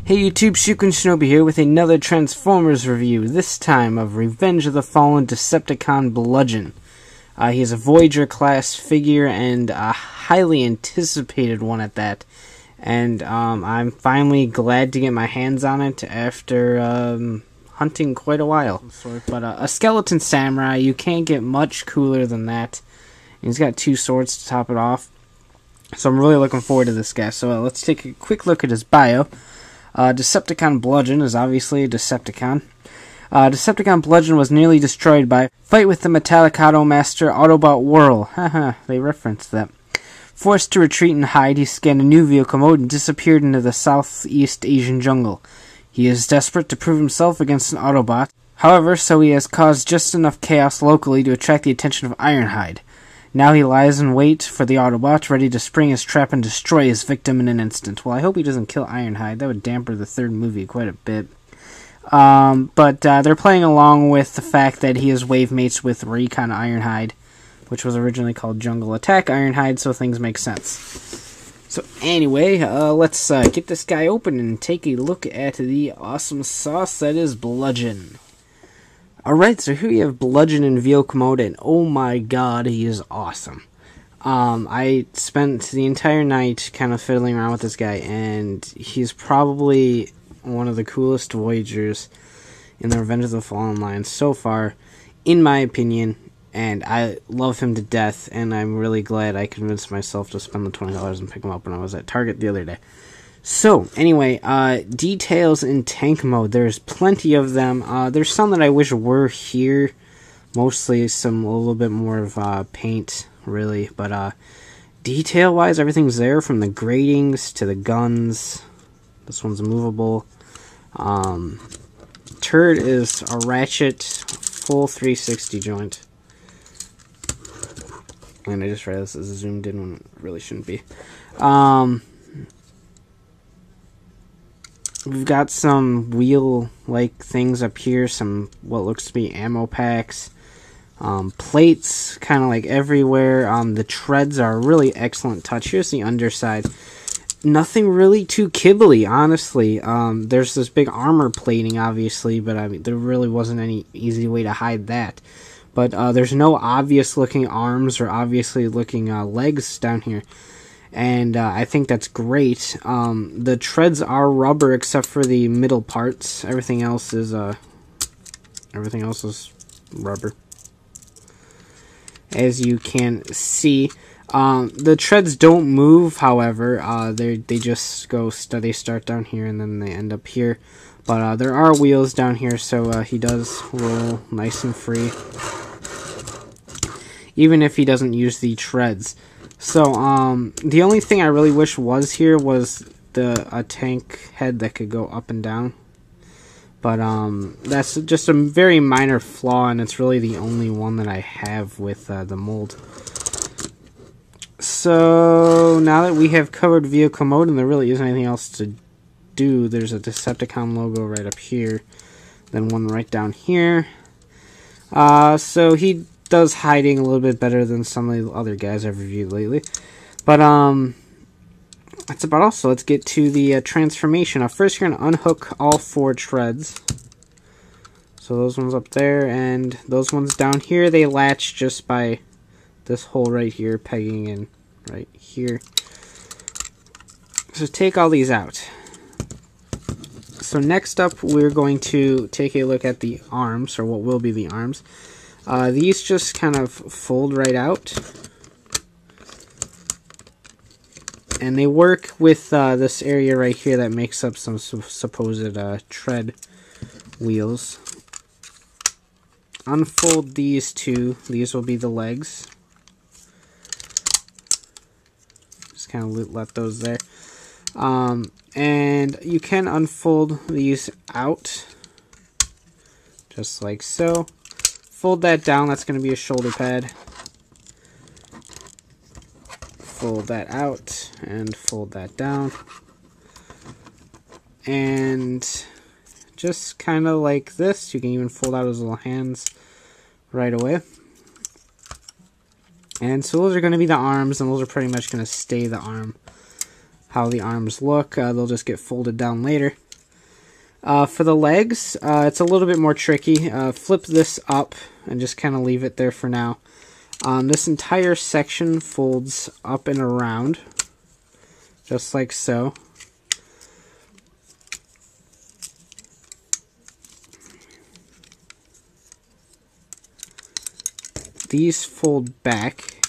Hey YouTube, Shukun Shinobi here with another Transformers review, this time of Revenge of the Fallen Decepticon Bludgeon. He is a Voyager Class figure and a highly anticipated one at that. And I'm finally glad to get my hands on it after hunting quite a while. But a skeleton samurai, you can't get much cooler than that. And he's got two swords to top it off. So I'm really looking forward to this guy. So let's take a quick look at his bio. Decepticon Bludgeon is obviously a Decepticon. Decepticon Bludgeon was nearly destroyed by Fight with the Metallic Auto Master Autobot Whirl. Haha, they referenced that. Forced to retreat and hide, he scanned a new vehicle mode and disappeared into the Southeast Asian jungle. He is desperate to prove himself against an Autobot. However, so he has caused just enough chaos locally to attract the attention of Ironhide. Now he lies in wait for the Autobot, ready to spring his trap and destroy his victim in an instant. Well, I hope he doesn't kill Ironhide. That would dampen the third movie quite a bit. But they're playing along with the fact that he is wave mates with Recon Ironhide, which was originally called Jungle Attack Ironhide, so things make sense. So anyway, let's get this guy open and take a look at the awesome sauce that is Bludgeon. Alright, so here you have Bludgeon in vehicle mode, and oh my god, he is awesome. I spent the entire night kind of fiddling around with this guy, and he's probably one of the coolest Voyagers in the Revenge of the Fallen line so far, in my opinion, and I love him to death, and I'm really glad I convinced myself to spend the $20 and pick him up when I was at Target the other day. So, anyway, details in tank mode. There's plenty of them. There's some that I wish were here. Mostly a little bit more of paint, really. But detail-wise, everything's there, from the gratings to the guns. This one's movable. Turret is a ratchet, full 360 joint. And I just realized this is zoomed in when it really shouldn't be. We've got some wheel-like things up here, some what looks to be ammo packs, plates kind of like everywhere. The treads are a really excellent touch. Here's the underside. Nothing really too kibbly, honestly. There's this big armor plating, obviously, but I mean, there really wasn't any easy way to hide that. But there's no obvious-looking arms or obviously-looking legs down here. And I think that's great. The treads are rubber except for the middle parts. Everything else is rubber, as you can see. The treads don't move, however. They just go they start down here and then they end up here. But there are wheels down here, so he does roll nice and free, even if he doesn't use the treads. So, the only thing I really wish was here was a tank head that could go up and down. But, that's just a very minor flaw, and it's really the only one that I have with the mold. So, now that we have covered vehicle mode, and there really isn't anything else to do, there's a Decepticon logo right up here, then one right down here. So he does hiding a little bit better than some of the other guys I've reviewed lately. But, that's about all. So let's get to the transformation. Now, first you're going to unhook all four treads. So those ones up there, and those ones down here, they latch just by this hole right here, pegging in right here. So take all these out. So next up, we're going to take a look at the arms, or what will be the arms. These just kind of fold right out, and they work with this area right here that makes up some supposed tread wheels. Unfold these two. These will be the legs. Just kind of let those there. And you can unfold these out, just like so. Fold that down, that's going to be a shoulder pad. Fold that out, and fold that down. And just kind of like this, you can even fold out his little hands right away. And so those are going to be the arms, and those are pretty much going to stay the arm. How the arms look, they'll just get folded down later. For the legs, it's a little bit more tricky. Flip this up and just kind of leave it there for now. This entire section folds up and around, just like so. These fold back,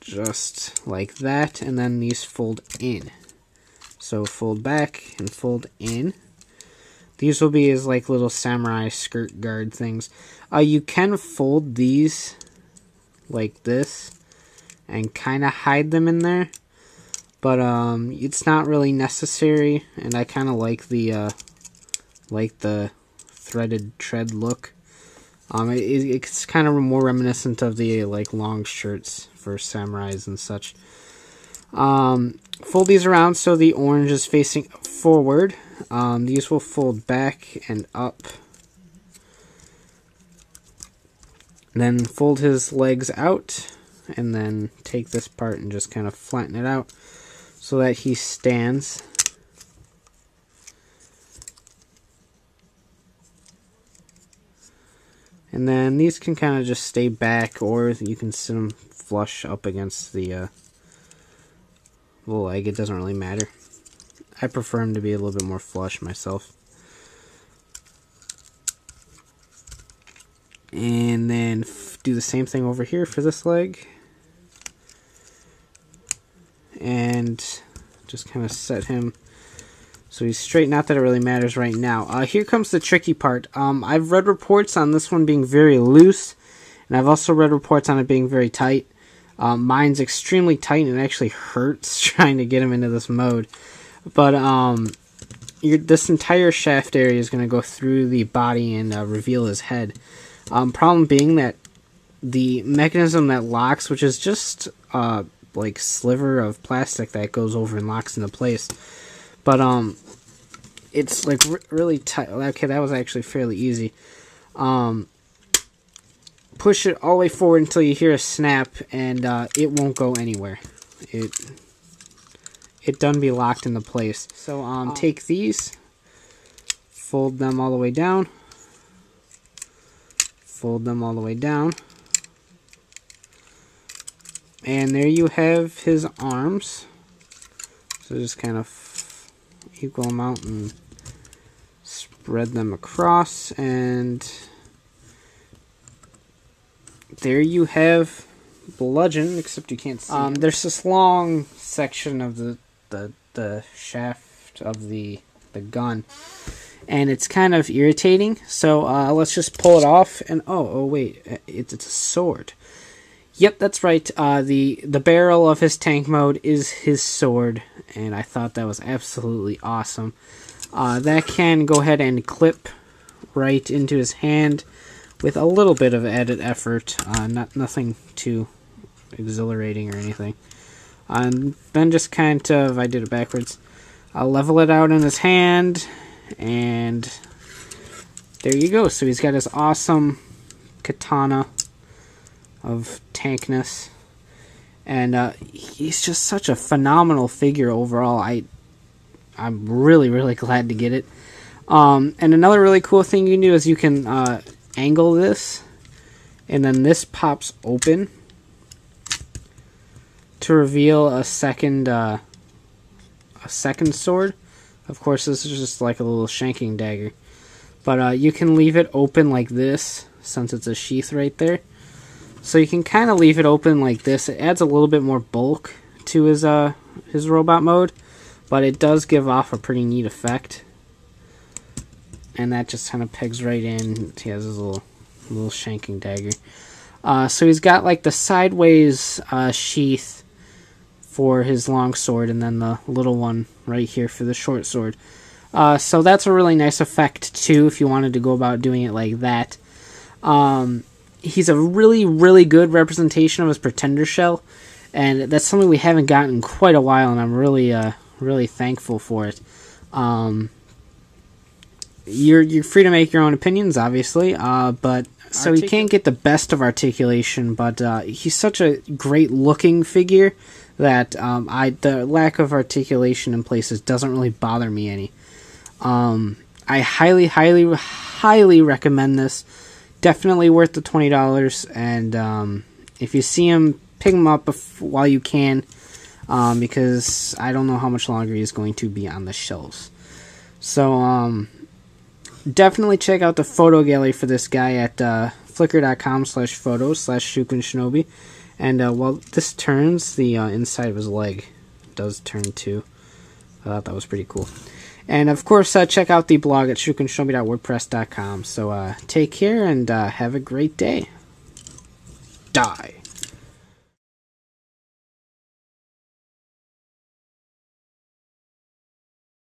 just like that, and then these fold in. So fold back and fold in. These will be as like little samurai skirt guard things. You can fold these like this and kind of hide them in there, but it's not really necessary. And I kind of like the threaded tread look. It's kind of more reminiscent of the like long shirts for samurais and such. Fold these around so the orange is facing forward. These will fold back and up. Then fold his legs out, and then take this part and just kind of flatten it out so that he stands. And then these can kind of just stay back, or you can sit them flush up against the leg. It doesn't really matter. I prefer them to be a little bit more flush myself. And then do the same thing over here for this leg. And just kind of set him so he's straight. Not that it really matters right now. Here comes the tricky part. I've read reports on this one being very loose, and I've also read reports on it being very tight. Mine's extremely tight, and it actually hurts trying to get him into this mode. But this entire shaft area is going to go through the body and reveal his head. Problem being that the mechanism that locks, which is just like sliver of plastic that goes over and locks into place, but it's like really tight. Okay, that was actually fairly easy. Push it all the way forward until you hear a snap, and it won't go anywhere. It done be locked into place. So take these, fold them all the way down, fold them all the way down, and there you have his arms. So just kind of equal amount and spread them across, and there you have Bludgeon, except you can't see there's this long section of the shaft of the gun, and it's kind of irritating. So let's just pull it off, and oh wait, it's a sword. Yep, that's right. The barrel of his tank mode is his sword, and I thought that was absolutely awesome. That can go ahead and clip right into his hand with a little bit of added effort. Nothing too exhilarating or anything. And then just kind of, I did it backwards, I'll level it out in his hand, and there you go. So he's got his awesome katana of tankness, and he's just such a phenomenal figure overall. I'm really glad to get it. And another really cool thing you can do is you can angle this, and then this pops open to reveal a second sword. Of course, this is just like a little shanking dagger, but you can leave it open like this since it's a sheath right there. So you can kind of leave it open like this. It adds a little bit more bulk to his robot mode, but it does give off a pretty neat effect. And that just kind of pegs right in. He has his little shanking dagger. So he's got like the sideways sheath for his long sword, and then the little one right here for the short sword. So that's a really nice effect too, if you wanted to go about doing it like that. He's a really good representation of his Pretender shell, and that's something we haven't gotten in quite a while, and I'm really thankful for it. You're free to make your own opinions, obviously, but so he can't get the best of articulation, but he's such a great looking figure that the lack of articulation in places doesn't really bother me any. I highly recommend this. Definitely worth the $20, and if you see him, pick him up while you can, because I don't know how much longer he's going to be on the shelves. So definitely check out the photo gallery for this guy at flickr.com/photos/ShukenShinobi. And while this turns, the inside of his leg does turn too. I thought that was pretty cool. And of course, check out the blog at ShukenShinobi.wordpress.com. So take care and have a great day. Die.